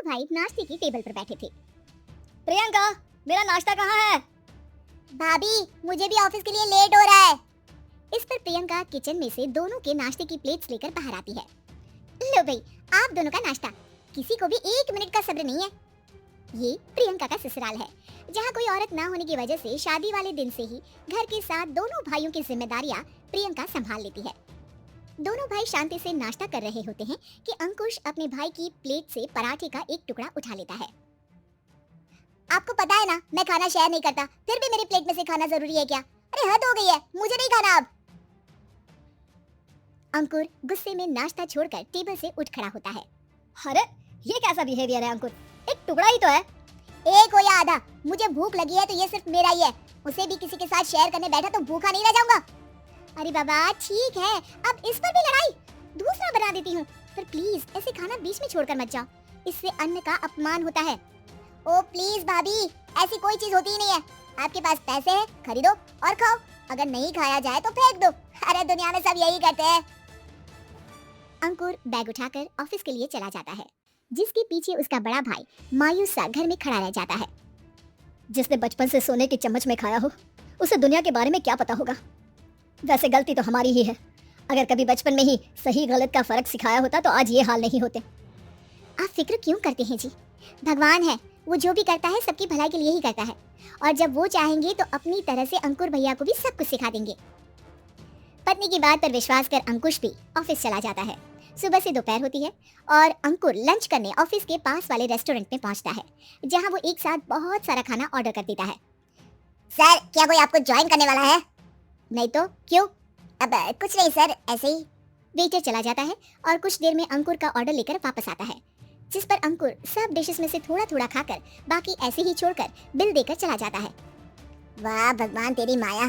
भाई नाश्ते की टेबल पर बैठे थे। प्रियंका, मेरा नाश्ता कहाँ है? भाभी, मुझे भी ऑफिस के लिए लेट हो रहा है। इस पर प्रियंका किचन में से दोनों के नाश्ते की प्लेट्स लेकर बाहर आती है। लो भाई, आप दोनों का नाश्ता। किसी को भी 1 मिनट का सब्र नहीं है। ये प्रियंका का ससुराल है, जहाँ कोई औरत ना होने की वजह से शादी वाले दिन से ही घर के साथ दोनों भाइयों की जिम्मेदारियां प्रियंका संभाल लेती है। दोनों भाई शांति से नाश्ता कर रहे होते हैं कि अंकुश अपने भाई की प्लेट से पराठे का एक टुकड़ा उठा लेता है। आपको पता है ना, मैं खाना शेयर नहीं करता, फिर भी मेरी प्लेट में से खाना जरूरी है क्या? अरे हद हो गई है, मुझे नहीं खाना अब। अंकुर गुस्से में नाश्ता छोड़कर टेबल से उठ खड़ा होता है। अरे ये कैसा बिहेवियर है अंकुर? एक टुकड़ा ही तो है। एक हो या आधा, मुझे भूख लगी है तो ये सिर्फ मेरा ही है। उसे भी किसी के साथ शेयर करने बैठा तो भूखा नहीं रह जाऊंगा। अरे बाबा ठीक है, अब इस पर भी लड़ाई। दूसरा बना देती हूँ, पर प्लीज ऐसे खाना बीच में छोड़कर मत जाओ, इससे अन्न का अपमान होता है। ओ प्लीज भाभी, ऐसी कोई चीज होती ही नहीं है। आपके पास पैसे हैं, खरीदो और खाओ, अगर नहीं खाया जाए तो फेंक दो। अरे दुनिया में सब यही करते हैं। अंकुर बैग उठाकर ऑफिस के लिए चला जाता है, जिसके पीछे उसका बड़ा भाई मायूस सा घर में खड़ा रह जाता है। जिसने बचपन से सोने की चम्मच में खाया हो, उसे दुनिया के बारे में क्या पता होगा? वैसे गलती तो हमारी ही है। अगर कभी बचपन में ही सही गलत का फर्क सिखाया होता तो आज ये हाल नहीं होते। आप फिक्र क्यों करते हैं जी? भगवान है, वो जो भी करता है सबकी भलाई के लिए ही करता है, और जब वो चाहेंगे तो अपनी तरह से अंकुर भैया को भी सब कुछ सिखा देंगे। पत्नी की बात पर विश्वास कर अंकुश भी ऑफिस चला जाता है। सुबह से दोपहर होती है और अंकुर लंच करने ऑफिस के पास वाले रेस्टोरेंट में पहुंचता है, जहां वो एक साथ बहुत सारा खाना ऑर्डर कर देता है। सर, क्या कोई आपको ज्वाइन करने वाला है? नहीं तो क्यों? अब कुछ नहीं सर, ऐसे ही। वेटर चला जाता है और कुछ देर में अंकुर का ऑर्डर लेकर वापस आता है, जिस पर अंकुर सब डिशेस में से थोड़ा थोड़ा खाकर बाकी ऐसे ही छोड़कर बिल देकर चला जाता है। वाह भगवान तेरी माया,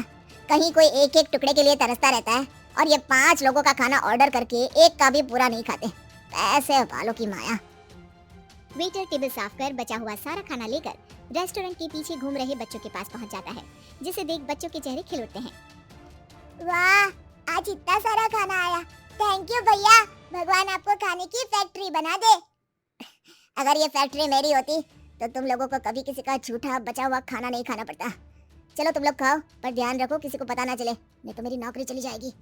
कहीं कोई एक एक टुकड़े के लिए तरसता रहता है और ये 5 लोगों का खाना ऑर्डर करके एक का भी पूरा नहीं खाते। ऐसे वालों की माया। वेटर टेबल साफ कर बचा हुआ सारा खाना लेकर रेस्टोरेंट के पीछे घूम रहे बच्चों के पास पहुंच जाता है, जिसे देख बच्चों के चेहरे खिल उठते हैं। वाह, आज इतना सारा खाना आया, थैंक यू भैया, भगवान आपको खाने की फैक्ट्री बना दे। अगर ये फैक्ट्री मेरी होती तो तुम लोगों को कभी किसी का झूठा बचा हुआ खाना नहीं खाना पड़ता। चलो तुम लोग खाओ, पर ध्यान रखो किसी को पता ना चले, नहीं तो मेरी नौकरी चली जाएगी।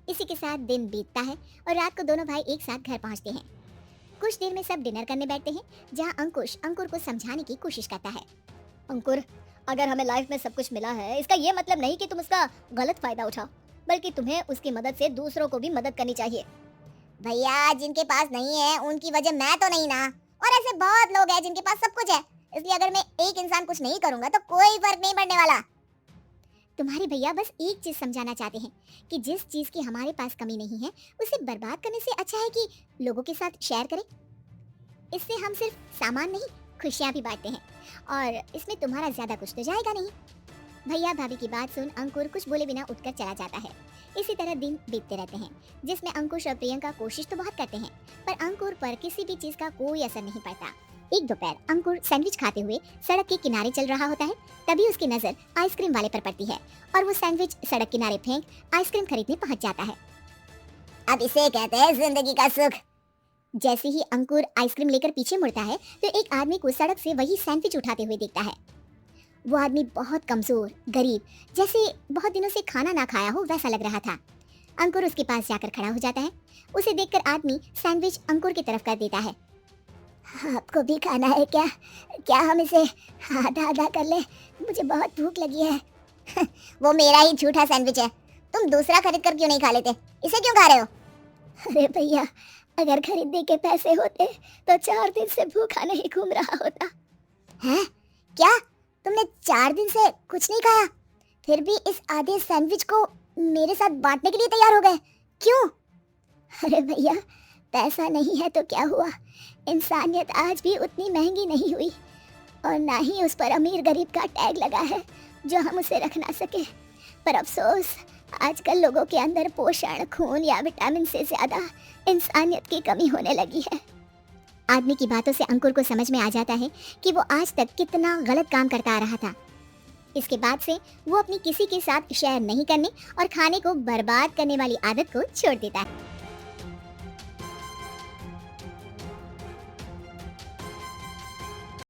इसी के साथ दिन बीतता है और रात को दोनों भाई एक साथ घर पहुंचते हैं। कुछ देर में सब डिनर करने बैठते हैं, जहां अंकुश अंकुर को समझाने की कोशिश करता है। अंकुर, अगर हमें लाइफ में सब कुछ मिला है, इसका ये मतलब नहीं कि तुम उसका गलत फायदा उठाओ, बल्कि तुम्हें उसकी मदद से दूसरों को भी मदद करनी चाहिए। भैया, जिनके पास नहीं है उनकी वजह मैं तो नहीं ना, और ऐसे बहुत लोग हैं जिनके पास सब कुछ है, इसलिए अगर मैं एक इंसान कुछ नहीं करूंगा तो कोई फर्क नहीं पड़ने वाला। तुम्हारे भैया बस एक चीज समझाना चाहते हैं कि जिस चीज की हमारे पास कमी नहीं है उसे बर्बाद करने से अच्छा है कि लोगों के साथ शेयर करें। इससे हम सिर्फ सामान नहीं, खुशियां भी बांटते हैं, और इसमें तुम्हारा ज्यादा कुछ तो जाएगा नहीं। भैया भाभी की बात सुन अंकुर कुछ बोले बिना उठकर चला जाता है। इसी तरह दिन बीतते रहते हैं, जिसमें अंकुश और प्रियंका कोशिश तो बहुत करते हैं, पर अंकुर पर किसी भी चीज का कोई असर नहीं पड़ता। एक दोपहर अंकुर सैंडविच खाते हुए सड़क के किनारे चल रहा होता है, तभी उसकी नजर आइसक्रीम वाले पर पड़ती है और वो सैंडविच सड़क किनारे फेंक आइसक्रीम खरीदने पहुंच जाता है। अब इसे कहते हैं जिंदगी का सुख। जैसे ही अंकुर आइसक्रीम लेकर पीछे मुड़ता है तो एक आदमी को सड़क से वही सैंडविच उठाते हुए देखता है। वो आदमी बहुत कमजोर, गरीब, जैसे बहुत दिनों से खाना ना खाया हो वैसा लग रहा था। अंकुर उसके पास जाकर खड़ा हो जाता है। उसे देखकर आदमी सैंडविच अंकुर की तरफ कर देता है। आपको भी खाना है क्या? क्या हम इसे आधा आधा कर ले? मुझे बहुत भूख लगी है। वो मेरा ही झूठा सैंडविच है, तुम दूसरा खरीद कर क्यों नहीं खा लेते? इसे क्यों खा रहे हो? अरे भैया, अगर खरीदने के पैसे होते तो 4 दिन से भूखा नहीं घूम रहा होता। हैं? क्या तुमने 4 दिन से कुछ नहीं खाया, फिर भी इस आधे सैंडविच को मेरे साथ बांटने के लिए तैयार हो गए? क्यों? अरे भैया, पैसा नहीं है तो क्या हुआ, इंसानियत आज भी उतनी महंगी नहीं हुई, और ना ही उस पर अमीर गरीब का टैग लगा है जो हम उसे रख ना सके। पर अफसोस, आजकल लोगों के अंदर पोषण, खून या विटामिन से ज्यादा इंसानियत की कमी होने लगी है। आदमी की बातों से अंकुर को समझ में आ जाता है कि वो आज तक कितना गलत काम करता आ रहा था। इसके बाद से वो अपनी किसी के साथ शेयर नहीं करने और खाने को बर्बाद करने वाली आदत को छोड़ देता है।